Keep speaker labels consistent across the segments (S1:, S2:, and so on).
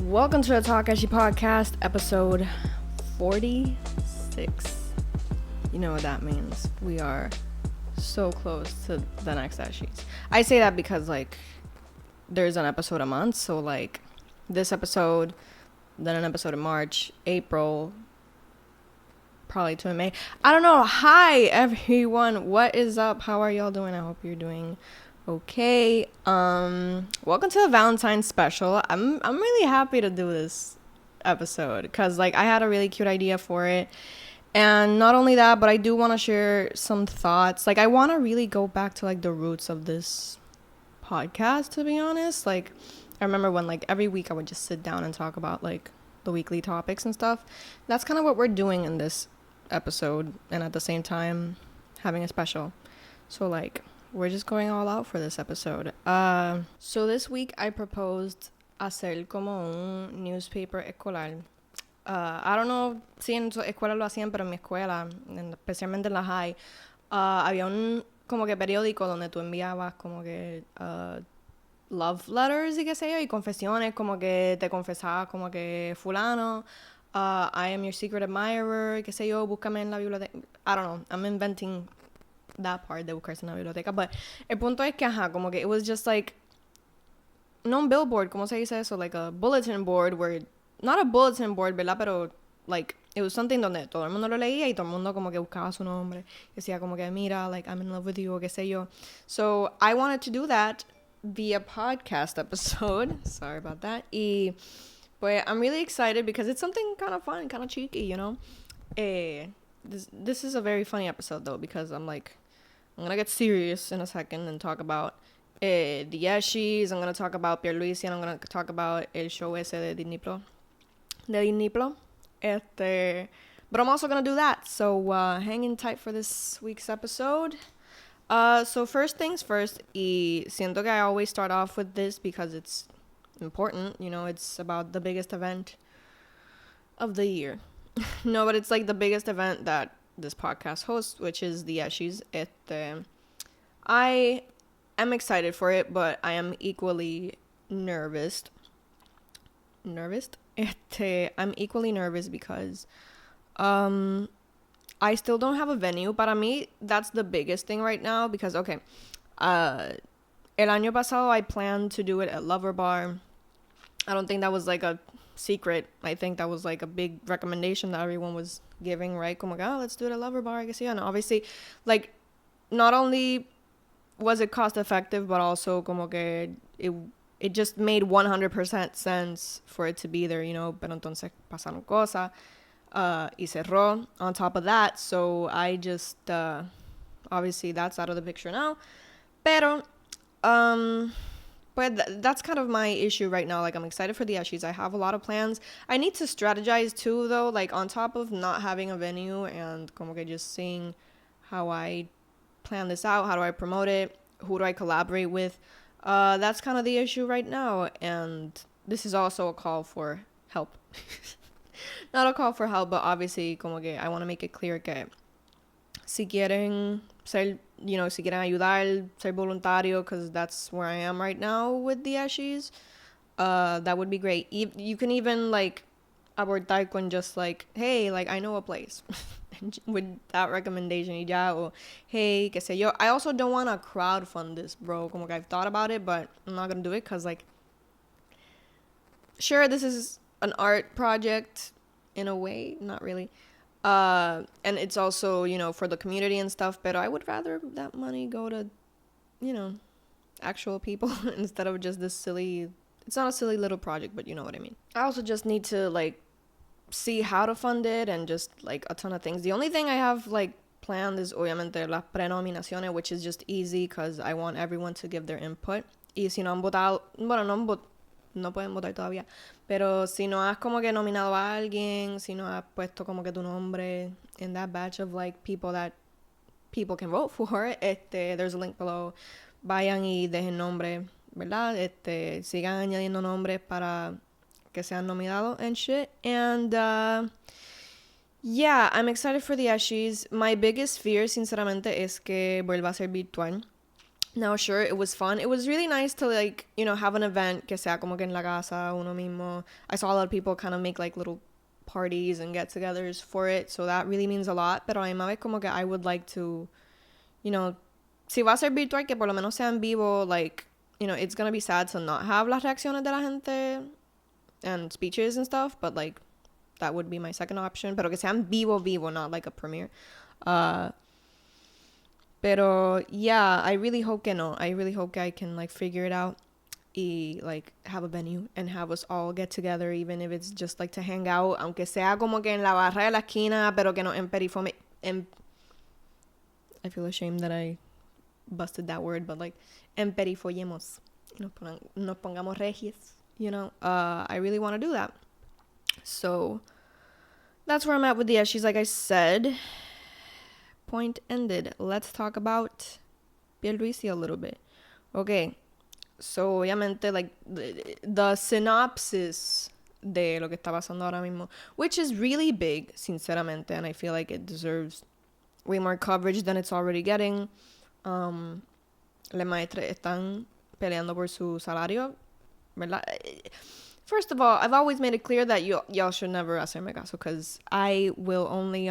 S1: Welcome to the Kiaraeshi podcast, episode 46. You know what that means. We are so close to the next Ashis. I say that because, there's an episode a month. So, this episode, then an episode in March, April, probably two in May. I don't know. Hi, everyone. What is up? How are y'all doing? I hope you're doing okay. Welcome to the Valentine's special. I'm really happy to do this episode because I had a really cute idea for it. And not only that, but I do want to share some thoughts. I want to really go back to the roots of this podcast, to be honest. I remember when every week I would just sit down and talk about the weekly topics and stuff. That's kind of what we're doing in this episode, and at the same time having a special. So we're just going all out for this episode. So this week I proposed hacer como un newspaper escolar. I don't know si en su escuela lo hacían, pero en mi escuela, especialmente en la high, había un como que periódico donde tú enviabas como que love letters y qué sé yo, y confesiones, como que te confesabas como que fulano, I am your secret admirer, qué sé yo, búscame en la biblioteca. I don't know, I'm inventing that part de buscarse en la biblioteca, but el punto es que como que it was just no un billboard, ¿cómo se dice eso? A bulletin board where, not a bulletin board, ¿verdad? Pero it was something donde todo el mundo lo leía y todo el mundo como que buscaba su nombre, decía como que mira, I'm in love with you, o qué sé yo. So I wanted to do that via podcast episode. Sorry about that. But I'm really excited because it's something kind of fun, kind of cheeky, you know. This is a very funny episode though, because I'm gonna get serious in a second and talk about the Yeshis. I'm gonna talk about Pierloser, and I'm gonna talk about el show ese de Disney Plus. But I'm also gonna do that. So hang in tight for this week's episode. So first things first, y siento que I always start off with this because it's important. You know, it's about the biggest event of the year. No, but it's the biggest event that this podcast hosts, which is the Yeshis. I am excited for it, but I am equally nervous. I'm equally nervous because I still don't have a venue. Para mí, that's the biggest thing right now because, okay, el año pasado I planned to do it at Lover Bar. I don't think that was a secret. I think that was a big recommendation that everyone was giving, right? Como que, let's do it at Lover Bar, I guess, yeah. And obviously, not only was it cost effective, but also como que it just made 100% sense for it to be there, you know. Pero entonces pasaron cosas y cerró on top of that. So I just, obviously that's out of the picture now. Pero, but that's kind of my issue right now. I'm excited for the Ashis. I have a lot of plans. I need to strategize too, though. On top of not having a venue and como que just seeing how I plan this out, how do I promote it, who do I collaborate with. That's kind of the issue right now. And this is also a call for help. Not a call for help, but obviously como que I want to make it clear que si quieren ser, si quieren ayudar, ser voluntario, because that's where I am right now with the Ashis, that would be great. You can even abordar con just hey, I know a place with that recommendation y ya, or hey, qué sé yo. I also don't want to crowdfund this, bro. Como que I've thought about it, but I'm not gonna do it because sure, this is an art project in a way, not really. And it's also, for the community and stuff, but I would rather that money go to, actual people instead of just this silly, it's not a silly little project, but you know what I mean. I also just need to see how to fund it and just a ton of things. The only thing I have planned is obviamente las prenominaciones, which is just easy because I want everyone to give their input. Y si no han votado, bueno, no pueden votar todavía, pero si no has como que nominado a alguien, si no has puesto como que tu nombre in that batch of people that people can vote for, there's a link below. Vayan y dejen nombre, ¿verdad? Sigan añadiendo nombres para que sean nominados and shit. And yeah, I'm excited for the Ashis. My biggest fear, sinceramente, es que vuelva a ser virtual. Now, sure, it was fun. It was really nice to, like, you know, have an event que sea como que en la casa, uno mismo. I saw a lot of people kind of make, like, little parties and get-togethers for it, so that really means a lot. Pero a la misma vez como que I would like to, you know, si va a ser virtual, que por lo menos sea en vivo, like, you know, it's gonna be sad to not have las reacciones de la gente and speeches and stuff, but, like, that would be my second option. Pero que sea en vivo, not like a premiere. Pero yeah, I really hope que no. I really hope I can like figure it out y like have a venue and have us all get together, even if it's just like to hang out, aunque sea como que en la barra de la esquina, pero que no emperifome. I feel ashamed that I busted that word, but like emperifollemos. Nos pongamos regias, you know. I really want to do that. So that's where I'm at with the Eshies, like I said. Point ended. Let's talk about Pierluisi a little bit. Okay, so obviamente like the synopsis de lo que está pasando ahora mismo, which is really big, sinceramente, and I feel like it deserves way more coverage than it's already getting. Les maestres están peleando por su salario, ¿verdad? First of all, I've always made it clear that y'all should never hacerme caso, because I will only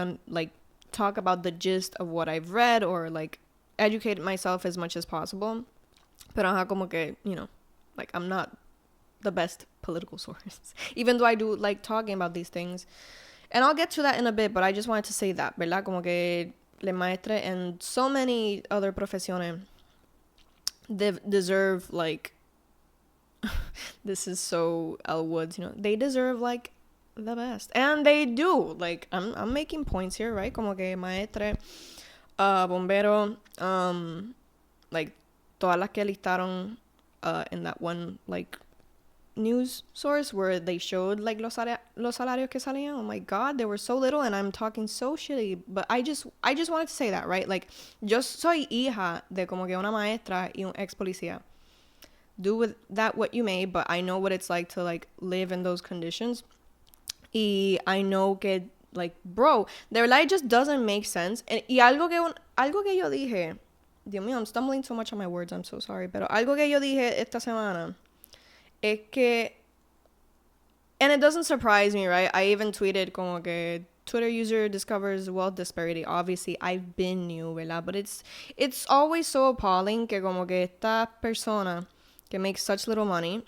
S1: talk about the gist of what I've read or like educate myself as much as possible. Pero ajá, como que, you know, like I'm not the best political source, even though I do like talking about these things. And I'll get to that in a bit, but I just wanted to say that, ¿verdad? Como que le maestre and so many other profesiones deserve like this is so Elle Woods, you know, they deserve like the best, and they do. Like I'm making points here, right? Como que maestre, bombero, like todas las que listaron in that one like news source where they showed like los salarios que salían. Oh my god, they were so little, and I'm talking so shitty, but I just wanted to say that, right? Like, yo soy hija de como que una maestra y un ex policía. Do with that what you may, but I know what it's like to like live in those conditions. Y I know que, like, bro, de verdad it just doesn't make sense. Y algo que yo dije, Dios mío, I'm stumbling so much on my words, I'm so sorry, pero algo que yo dije esta semana es que, and it doesn't surprise me, right? I even tweeted como que Twitter user discovers wealth disparity. Obviously, I've been new, ¿verdad? But it's always so appalling que como que esta persona que makes such little money,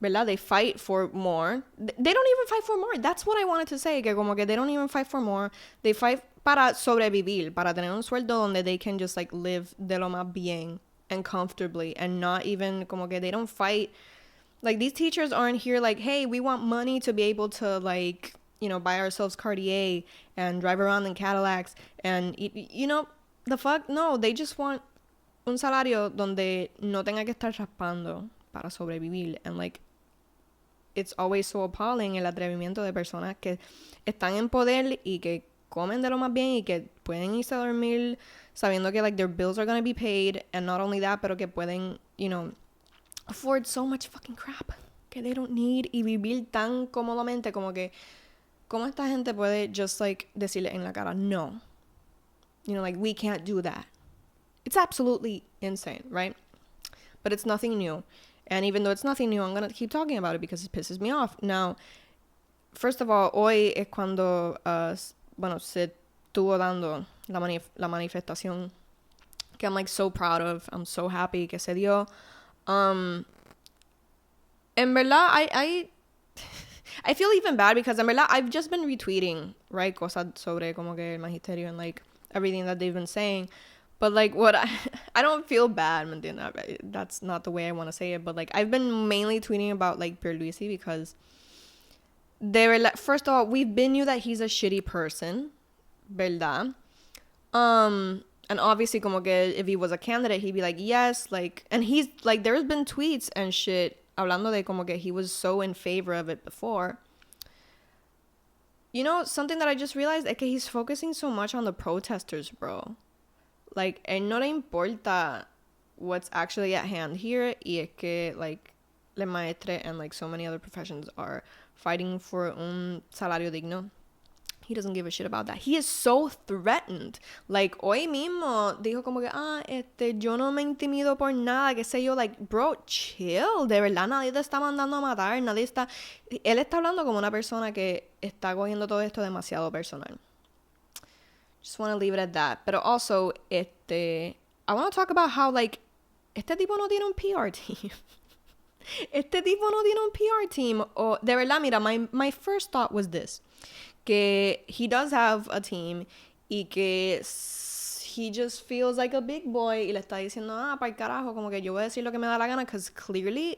S1: ¿verdad? They fight for more. They don't even fight for more. That's what I wanted to say. Que como que they don't even fight for more. They fight para sobrevivir, para tener un sueldo donde they can just like live de lo más bien and comfortably, and not even como que they don't fight. Like, these teachers aren't here like, hey, we want money to be able to like, you know, buy ourselves Cartier and drive around in Cadillacs and, you know, the fuck? No, they just want un salario donde no tenga que estar raspando para sobrevivir. And like, it's always so appalling el atrevimiento de personas que están en poder y que comen de lo más bien y que pueden irse a dormir sabiendo que like their bills are going to be paid, and not only that, pero que pueden, you know, afford so much fucking crap que they don't need, y vivir tan cómodamente. Como que cómo esta gente puede just like decirle en la cara no, you know, like we can't do that. It's absolutely insane, right? But it's nothing new. And even though it's nothing new, I'm going to keep talking about it because it pisses me off. Now, first of all, hoy es cuando, bueno, se estuvo dando la manifestación que I'm like so proud of. I'm so happy que se dio. En verdad, I feel even bad because en verdad I've just been retweeting, right, cosas sobre como que el magisterio and like everything that they've been saying. But like what I don't feel bad, ¿me entiendes? That's not the way I want to say it, but like I've been mainly tweeting about like Pierluisi because they were like, first of all, we've been knew that he's a shitty person, ¿verdad? And obviously como que if he was a candidate, he'd be like, yes, like, and he's like, there's been tweets and shit hablando de como que he was so in favor of it before. You know, something that I just realized is que he's focusing so much on the protesters, bro. Like, él no le importa what's actually at hand here, y es que, like, le maestre and, like, so many other professions are fighting for un salario digno. He doesn't give a shit about that. He is so threatened. Like, hoy mismo dijo como que, yo no me intimido por nada, qué sé yo. Like, bro, chill. De verdad, nadie te está mandando a matar. Nadie está... Él está hablando como una persona que está cogiendo todo esto demasiado personal. Just want to leave it at that. Pero also, I want to talk about how, like, este tipo no tiene un PR team. Este tipo no tiene un PR team. O, de verdad, mira, my first thought was this. Que he does have a team y que he just feels like a big boy y le está diciendo, para el carajo, como que yo voy a decir lo que me da la gana, because clearly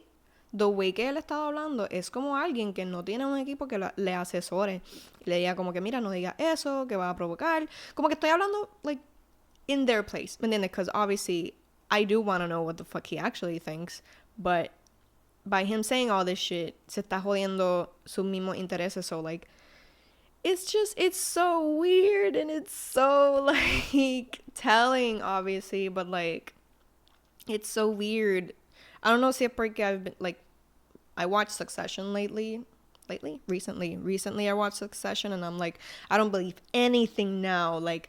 S1: the way que él estaba hablando es como alguien que no tiene un equipo que le asesore. Y le diga como que, mira, no diga eso, que va a provocar. Como que estoy hablando, like, in their place, ¿me entiendes? Because obviously I do want to know what the fuck he actually thinks, but by him saying all this shit, se está jodiendo sus mismos intereses, so, like, it's so weird and it's so, like, telling, obviously, but, like, it's so weird. I don't know si es porque I've been, like, I watched Succession recently I watched Succession and I'm like, I don't believe anything now, like,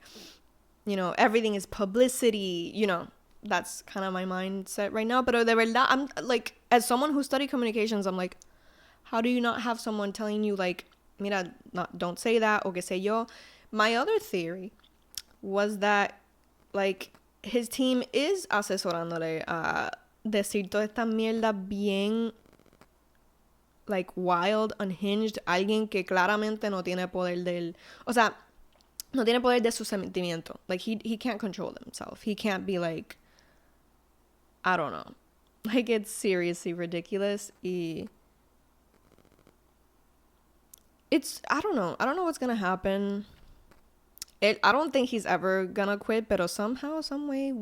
S1: you know, everything is publicity, you know, that's kind of my mindset right now, pero de verdad, I'm, like, as someone who studied communications, I'm like, how do you not have someone telling you, like, mira, don't say that, o que sé yo. My other theory was that, like, his team is asesorándole a decir toda esta mierda bien, like, wild, unhinged, alguien que claramente no tiene poder o sea, no tiene poder de su sentimiento. Like, he can't control himself. He can't be, like, I don't know. Like, it's seriously ridiculous. I don't know what's gonna happen. I don't think he's ever gonna quit, pero somehow, some way,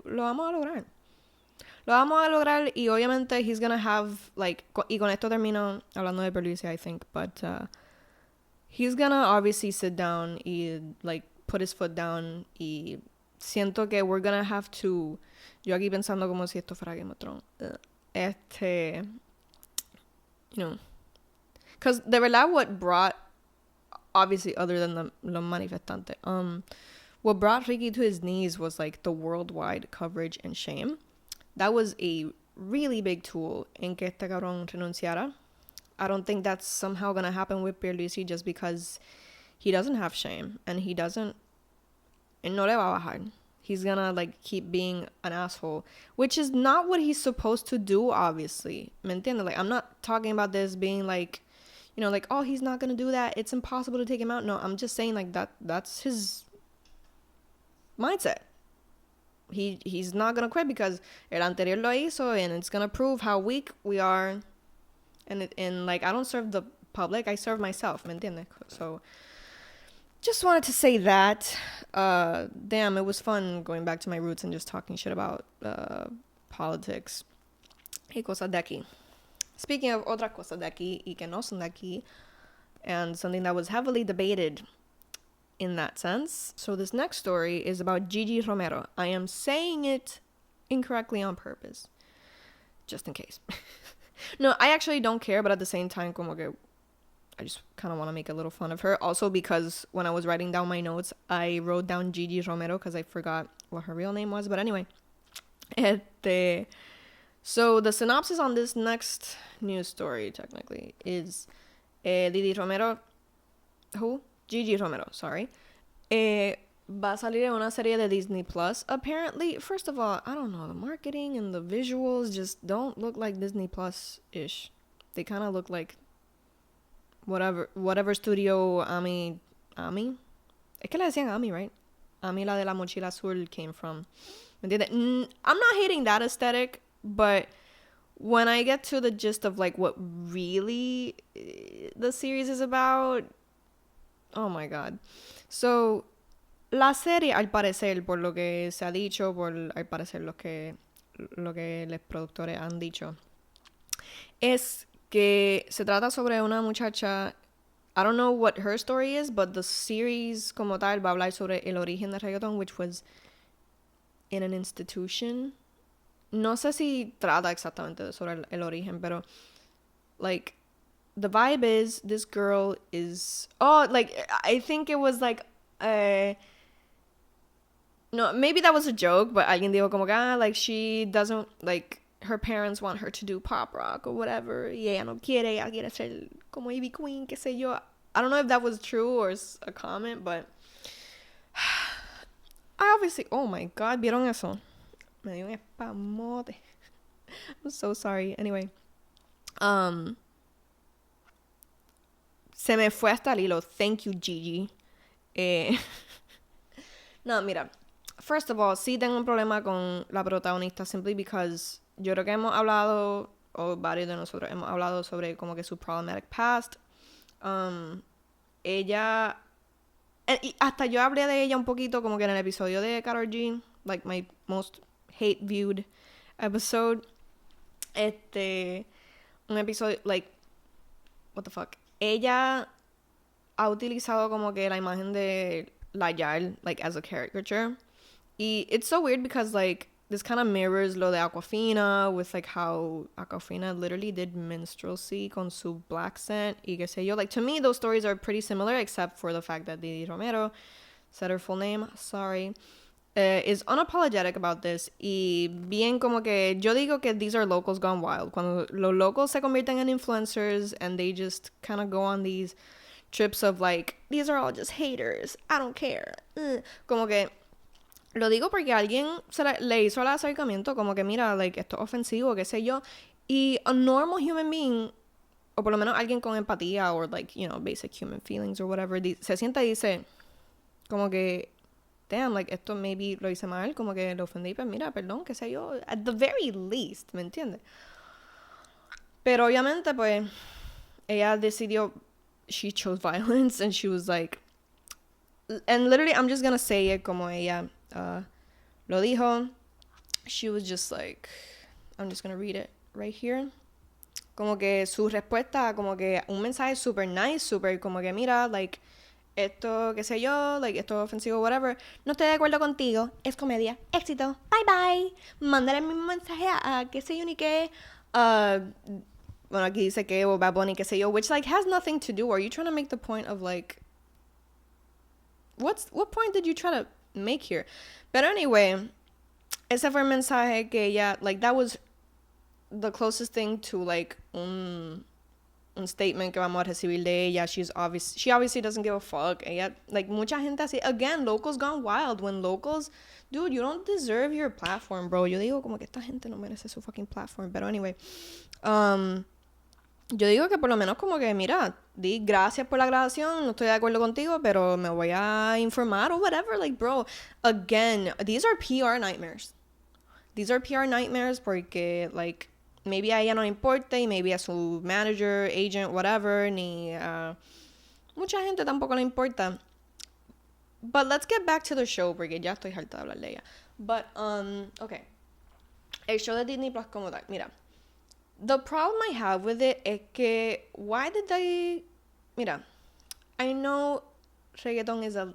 S1: lo vamos a lograr. Lo vamos a lograr y obviamente he's gonna have, like, y con esto termino hablando de Pierloser, I think, but he's gonna obviously sit down y, like, put his foot down y siento que we're gonna have to, yo aquí pensando como si esto fuera Game of Thrones, you know, because de verdad what brought, obviously other than los manifestantes, what brought Ricky to his knees was, like, the worldwide coverage and shame. That was a really big tool en que este cabrón renunciara. I don't think that's somehow gonna happen with Pierluisi just because he doesn't have shame and he doesn't, and no le va a bajar. He's gonna, like, keep being an asshole, which is not what he's supposed to do, obviously. ¿Me entiendes? Like, I'm not talking about this being, like, you know, like, oh, he's not gonna do that, it's impossible to take him out. No, I'm just saying, like, that's his mindset. He's not gonna quit because el anterior lo hizo and it's gonna prove how weak we are. And like, I don't serve the public, I serve myself, ¿me entiendes? So, just wanted to say that. Damn, it was fun going back to my roots and just talking shit about politics y cosas de aquí. Speaking of otras cosas de aquí y que no son de aquí, and something that was heavily debated in that sense. So this next story is about Gigi Romero. I am saying it incorrectly on purpose, just in case. No, I actually don't care, but at the same time, como que I just kind of want to make a little fun of her. Also because when I was writing down my notes, I wrote down Gigi Romero because I forgot what her real name was. But anyway, so the synopsis on this next news story, technically, is Gigi Romero, sorry, va a salir en una serie de Disney Plus. Apparently, first of all, I don't know, the marketing and the visuals just don't look like Disney Plus-ish. They kind of look like whatever studio Ami, es que le decían Ami, right? Ami, la de la mochila azul, came from. I'm not hating that aesthetic, but when I get to the gist of, like, what really the series is about, oh my god. So, la serie, al parecer, por lo que se ha dicho, al parecer lo que los productores han dicho, es que se trata sobre una muchacha. I don't know what her story is, but the series como tal va a hablar sobre el origen del reggaeton, which was in an institution. No sé si trata exactamente sobre el origen, pero, like, the vibe is this girl is like I think it was like no, maybe that was a joke, but alguien dijo como que like she doesn't like her parents want her to do pop rock or whatever y ella no quiere, ella quiere ser como Ivy Queen, qué sé yo. I don't know if that was true or a comment, but I obviously, oh my god, ¿vieron eso? Me dio un espamote. I'm so sorry. Anyway, se me fue hasta el hilo. Thank you, Gigi. No, mira. First of all, sí tengo un problema con la protagonista simply because yo creo que hemos hablado, o varios de nosotros hemos hablado sobre como que su problematic past. Ella, y hasta yo hablé de ella un poquito como que en el episodio de Karol G, like my most hate viewed episode. Un episodio, like, what the fuck. Ella ha utilizado como que la imagen de la Yal, like, as a caricature. Y it's so weird because, like, this kind of mirrors lo de Aquafina with, like, how Aquafina literally did minstrelsy con su black scent y qué sé yo. Like, to me, those stories are pretty similar except for the fact that Didi Romero, said her full name, sorry, is unapologetic about this y bien como que yo digo que these are locals gone wild. Cuando los locals se convierten en influencers and they just kind of go on these trips of, like, these are all just haters, I don't care. Como que lo digo porque alguien le hizo el acercamiento como que mira, like, esto es ofensivo, qué sé yo. Y a normal human being, o por lo menos alguien con empatía or like, you know, basic human feelings or whatever, se sienta y dice como que, damn, like, esto maybe lo hice mal, como que lo ofendí, pues mira, perdón, qué sé yo. At the very least, ¿me entiendes? Pero obviamente, pues, ella decidió, she chose violence and she was like, and literally, I'm just gonna say it como ella lo dijo. She was just like, I'm just gonna read it right here. Como que su respuesta, como que un mensaje super nice, super como que mira, like, esto, qué sé yo, like, esto es ofensivo, whatever. No estoy de acuerdo contigo, es comedia, éxito, bye bye. Mándale el mismo mensaje a qué sé yo ni qué. Bueno, aquí dice que o Bad Bunny, qué sé yo, which, like, has nothing to do. Are you trying to make the point of, like, what point did you try to make here? But anyway, ese fue el mensaje que ella, like, that was the closest thing to, like, un statement que vamos a recibir de ella. She obviously doesn't give a fuck. Ella, like, mucha gente así, again, locals gone wild. When locals, dude, you don't deserve your platform, bro. Yo digo como que esta gente no merece su fucking platform. Pero anyway, yo digo que por lo menos como que, mira, di gracias por la grabación, no estoy de acuerdo contigo, pero me voy a informar or whatever. Like, bro, again, these are PR nightmares. These are PR nightmares porque, like, maybe a ella no le importa y maybe a su manager, agent, whatever, ni mucha gente tampoco le importa. But let's get back to the show porque ya estoy harta de hablar de ella. But, okay. El show de Disney Plus como tal, mira. The problem I have with it es que, why did they... Mira, I know reggaeton is a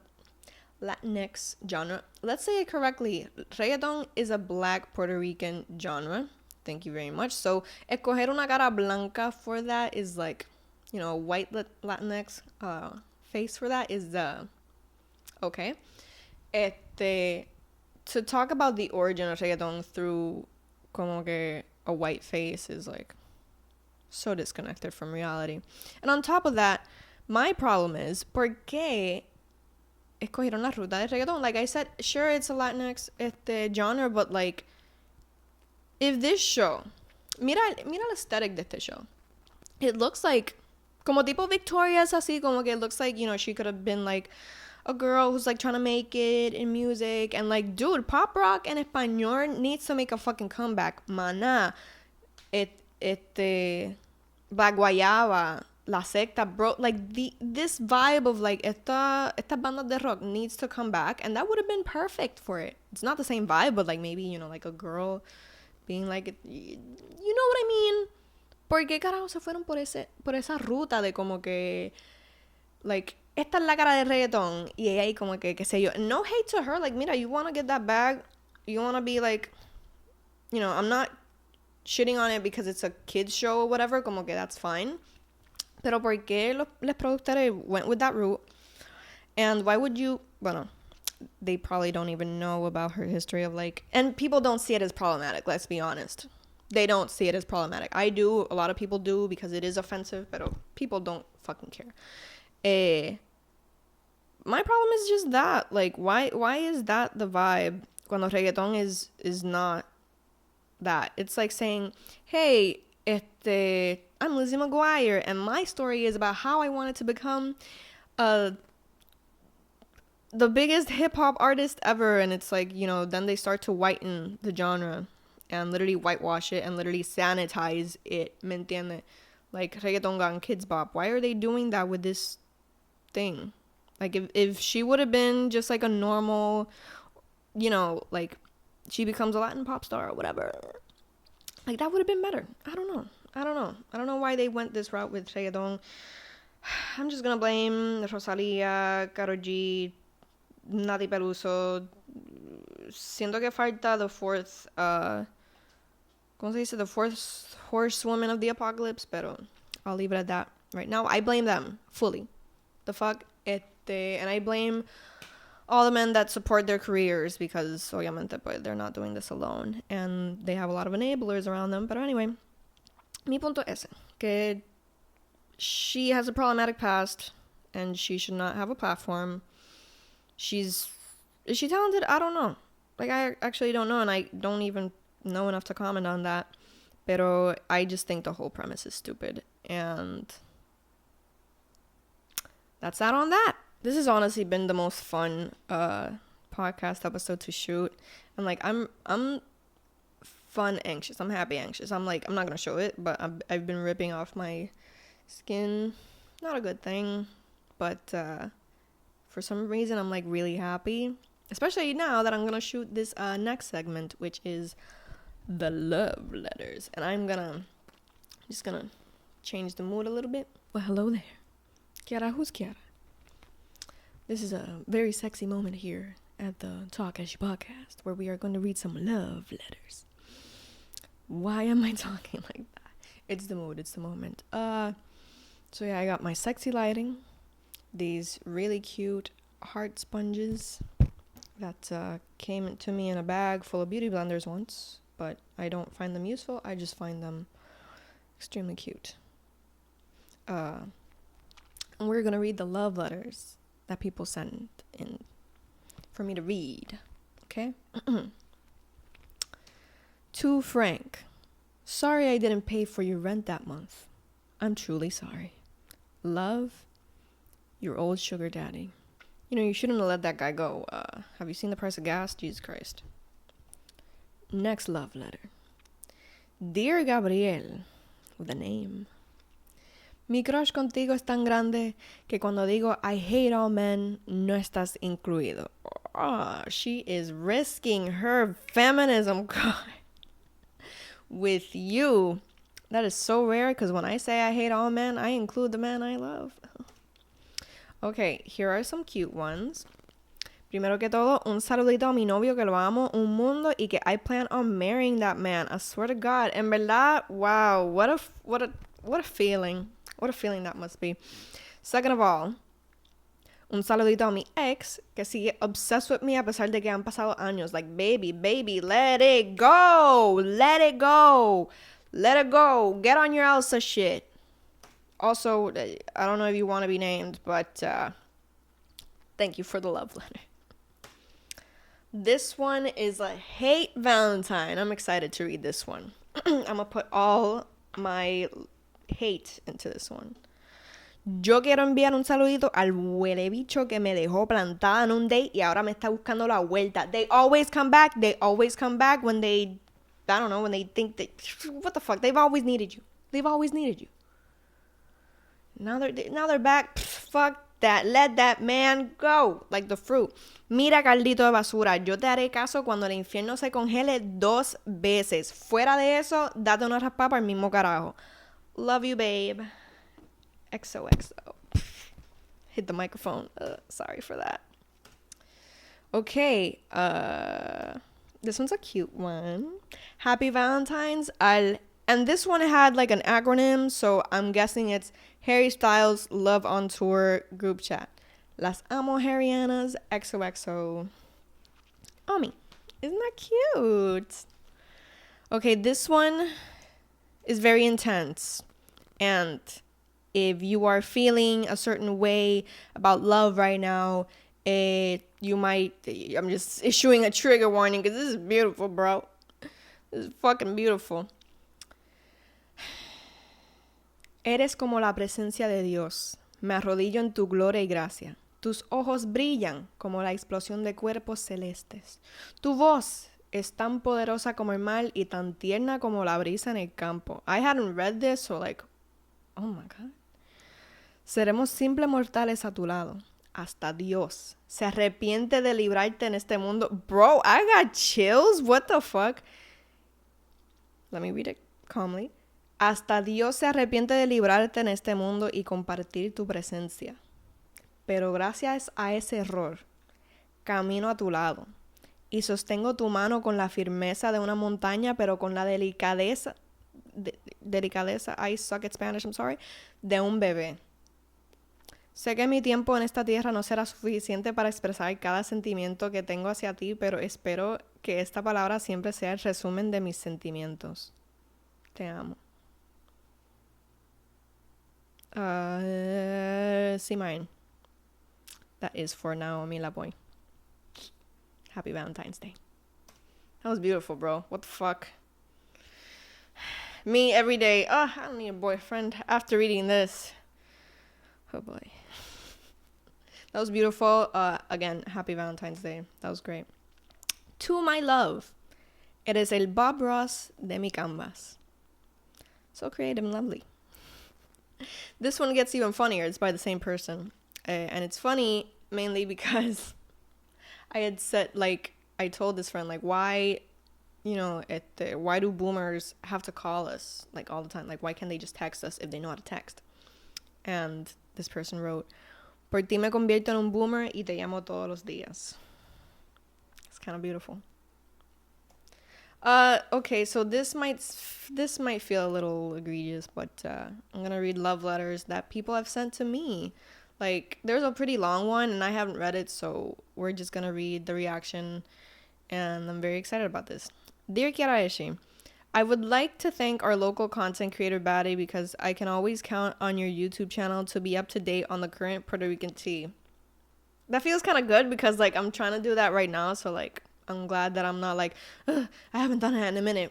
S1: Latinx genre. Let's say it correctly. Reggaeton is a black Puerto Rican genre. Thank you very much. So, escoger una cara blanca for that is like, you know, a white Latinx face for that is okay. To talk about the origin of reggaeton through como que a white face is like so disconnected from reality. And on top of that, my problem is ¿por qué escogieron la ruta de reggaeton? Like I said, sure, it's a Latinx genre, but like if this show, mira el aesthetic de este show. It looks like como tipo Victoria's así, como que it looks like, you know, she could have been like a girl who's like trying to make it in music, and like, dude, pop rock en español needs to make a fucking comeback. Maná, Black Guayaba, La Secta, bro, like this vibe of like esta banda de rock needs to come back, and that would have been perfect for it. It's not the same vibe, but like maybe, you know, like a girl being like, you know what I mean? ¿Por qué carajo se fueron por esa ruta de como que, like, esta es la cara de reggaeton y ella ahí como que, qué sé yo, no hate to her, like, mira, you want to get that bag, you want to be like, you know, I'm not shitting on it because it's a kids show or whatever, como que that's fine, Pero ¿por qué los productores went with that route? And why would you... Bueno, they probably don't even know about her history of like... And people don't see it as problematic, let's be honest. They don't see it as problematic. I do. A lot of people do because it is offensive, but people don't fucking care. My problem is just that. Like, why is that the vibe cuando reggaeton is not that? It's like saying, hey, I'm Lizzie McGuire, and my story is about how I wanted to become the biggest hip-hop artist ever. And it's like, you know, then they start to whiten the genre and literally whitewash it and literally sanitize it. ¿Me entiende? Like, reggaeton and kids bop. Why are they doing that with this thing? Like, if she would have been just like a normal, you know, like, she becomes a Latin pop star or whatever, like, that would have been better. I don't know why they went this route with reggaeton. I'm just gonna blame Rosalía, Karol G, Nati Peluso. Siento que falta the fourth, ¿cómo se dice? The fourth horsewoman of the apocalypse, pero I'll leave it at that right now. I blame them fully. The fuck? And I blame all the men that support their careers because, obviamente, pues, they're not doing this alone. And they have a lot of enablers around them. But anyway, mi punto es que she has a problematic past and she should not have a platform. Is she talented? I don't know. Like, I actually don't know, and I don't even know enough to comment on that. Pero I just think the whole premise is stupid. And that's that on that. This has honestly been the most fun podcast episode to shoot. And like, I'm fun anxious. I'm happy anxious. I'm like, I'm not gonna show it, but I've been ripping off my skin. Not a good thing, but for some reason I'm like really happy, especially now that I'm gonna shoot this next segment, which is the love letters. And I'm just gonna change the mood a little bit. Well, hello there. Kiara, who's Kiara? This is a very sexy moment here at the Talk-ish podcast where we are going to read some love letters. Why am I talking like that? It's the mood, it's the moment. So yeah, I got my sexy lighting, these really cute heart sponges that came to me in a bag full of beauty blenders once, but I don't find them useful. I just find them extremely cute. And we're gonna read the love letters that people send in for me to read. Okay? To Frank. Sorry I didn't pay for your rent that month. I'm truly sorry. Love, your old sugar daddy. You know, you shouldn't have let that guy go. Have you seen the price of gas? Jesus Christ. Next love letter. Dear Gabriel, with a name. Mi crush contigo es tan grande que cuando digo I hate all men, no estás incluido. Oh, she is risking her feminism with you. That is so rare because when I say I hate all men, I include the men I love. Okay, here are some cute ones. Primero que todo, un saludito a mi novio que lo amo un mundo y que I plan on marrying that man. I swear to God. En verdad, wow, what a feeling. What a feeling that must be. Second of all, un saludito a mi ex que sigue obsessed with me a pesar de que han pasado años. Like, baby, let it go. Let it go. Let it go. Get on your Elsa shit. Also, I don't know if you want to be named, but thank you for the love letter. This one is a hate Valentine. I'm excited to read this one. I'm going to put all my hate into this one. Yo quiero enviar un saludito al huele bicho que me dejó plantada en un date y ahora me está buscando la vuelta. They always come back when they, I don't know, when they think that, what the fuck, they've always needed you. Now they're back. Fuck that. Let that man go. Like the fruit. Mira, caldito de basura. Yo te haré caso cuando el infierno se congele 2 veces. Fuera de eso, date una raspa para el mismo carajo. Love you, babe. XOXO. Hit the microphone. Sorry for that. Okay. This one's a cute one. Happy Valentine's al And this one had like an acronym, so I'm guessing it's Harry Styles Love on Tour group chat. Las amo Harrianas XOXO. Ami. Isn't that cute? Okay, this one is very intense. And if you are feeling a certain way about love right now, you might, I'm just issuing a trigger warning because this is beautiful, bro. This is fucking beautiful. Eres como la presencia de Dios. Me arrodillo en tu gloria y gracia. Tus ojos brillan como la explosión de cuerpos celestes. Tu voz es tan poderosa como el mar y tan tierna como la brisa en el campo. I hadn't read this, so like, oh my God. Seremos simples mortales a tu lado. Hasta Dios se arrepiente de librarte en este mundo. Bro, I got chills. What the fuck? Let me read it calmly. Hasta Dios se arrepiente de librarte en este mundo y compartir tu presencia. Pero gracias a ese error, camino a tu lado y sostengo tu mano con la firmeza de una montaña, pero con la delicadeza, I suck at Spanish, I'm sorry, de un bebé. Sé que mi tiempo en esta tierra no será suficiente para expresar cada sentimiento que tengo hacia ti, pero espero que esta palabra siempre sea el resumen de mis sentimientos. Te amo. See mine. That is for Naomi Laboy. Happy Valentine's Day. That was beautiful, bro. What the fuck? Me every day. Oh, I don't need a boyfriend after reading this. Oh boy. That was beautiful. Again, happy Valentine's Day. That was great. To my love. Eres el Bob Ross de mi canvas. So creative and lovely. This one gets even funnier. It's by the same person. And it's funny mainly because I had said, like, I told this friend, like, why, why do boomers have to call us, like, all the time? Like, why can't they just text us if they know how to text? And this person wrote, por ti me convierto en un boomer y te llamo todos los días. It's kind of beautiful. Okay, so this might feel a little egregious, but I'm gonna read love letters that people have sent to me. Like, there's a pretty long one, and I haven't read it, so we're just gonna read the reaction, and I'm very excited about this. Dear kiaraeshi, I would like to thank our local content creator, Batty, because I can always count on your YouTube channel to be up to date on the current Puerto Rican tea. That feels kind of good because, like, I'm trying to do that right now, so, like, I'm glad that I'm not like, I haven't done it in a minute.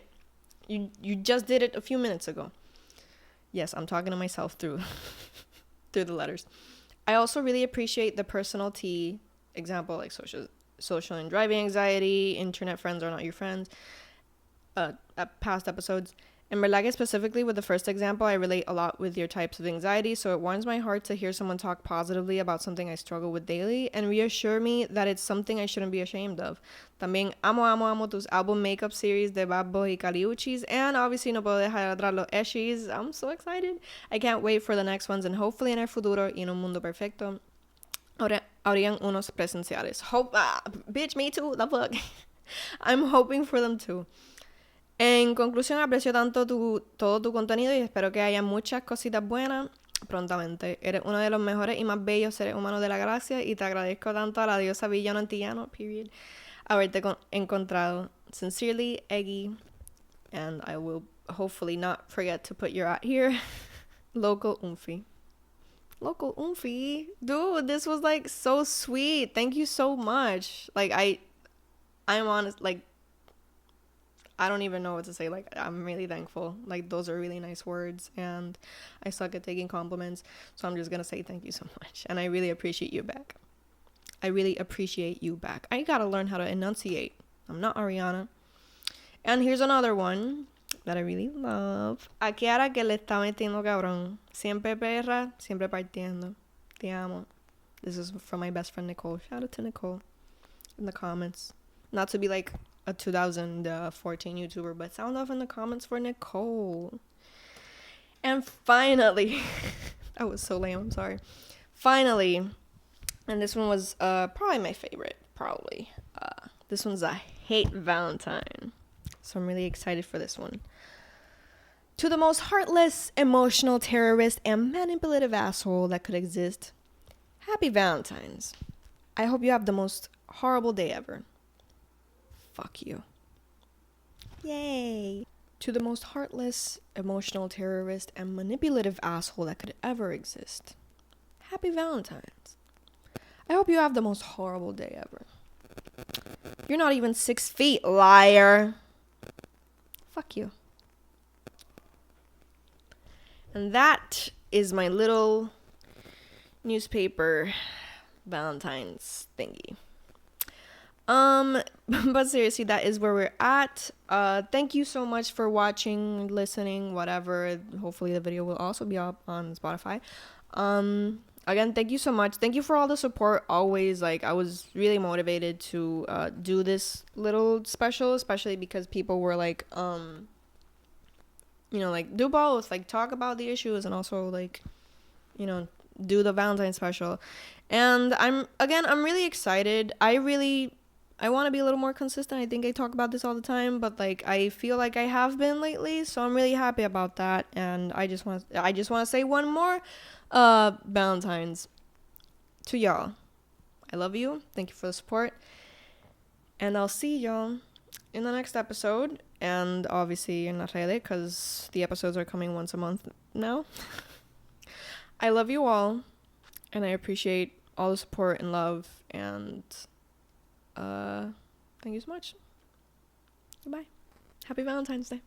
S1: You just did it a few minutes ago. Yes, I'm talking to myself through the letters. I also really appreciate the personal tea example, like social and driving anxiety, internet friends are not your friends, past episodes. And verdad que specifically with the first example, I relate a lot with your types of anxiety, so it warms my heart to hear someone talk positively about something I struggle with daily and reassure me that it's something I shouldn't be ashamed of. También amo tus album makeup series de Bad Boy y Caliuchis, and obviously no puedo dejar atrás los eshis. I'm so excited. I can't wait for the next ones, and hopefully en el futuro y en un mundo perfecto habrían unos presenciales. Bitch, me too, the fuck. I'm hoping for them too. En conclusión, aprecio tanto todo tu contenido y espero que haya muchas cositas buenas prontamente. Eres uno de los mejores y más bellos seres humanos de la galaxia y te agradezco tanto a la diosa villano antillano, period, haberte encontrado. Sincerely, Eggy, and I will hopefully not forget to put your out here. Local Umfi. Local Umfi. Dude, this was like so sweet. Thank you so much. Like, I'm honest, like, I don't even know what to say. Like, I'm really thankful. Like, those are really nice words, and I suck at taking compliments, so I'm just gonna say thank you so much, and I really appreciate you back. I gotta learn how to enunciate. I'm not Ariana. And here's another one that I really love. A Kiara que le está metiendo cabrón. Siempre perra, siempre partiendo. Te amo. This is from my best friend Nicole. Shout out to Nicole in the comments. Not to be like a 2014 YouTuber, but sound off in the comments for Nicole. And finally, that was so lame, I'm sorry. Finally, and this one was probably my favorite, this one's a hate Valentine. So I'm really excited for this one. To the most heartless, emotional terrorist, and manipulative asshole that could exist, happy Valentine's. I hope you have the most horrible day ever. Fuck you. Yay. To the most heartless, emotional terrorist, and manipulative asshole that could ever exist, happy Valentine's. I hope you have the most horrible day ever. You're not even 6 feet, liar. Fuck you. And that is my little newspaper Valentine's thingy. But seriously, that is where we're at. Thank you so much for watching, listening, whatever. Hopefully the video will also be up on Spotify. Again, thank you so much. Thank you for all the support always. Like, I was really motivated to do this little special, especially because people were like, like, do both, like, talk about the issues and also, like, do the Valentine's special. And I'm really excited. I want to be a little more consistent. I think I talk about this all the time, but like, I feel like I have been lately, so I'm really happy about that. And I just want to say one more Valentine's to y'all. I love you. Thank you for the support. And I'll see y'all in the next episode. And obviously in Untitled, because the episodes are coming once a month now. I love you all, and I appreciate all the support and love, and thank you so much. Goodbye. Happy Valentine's Day.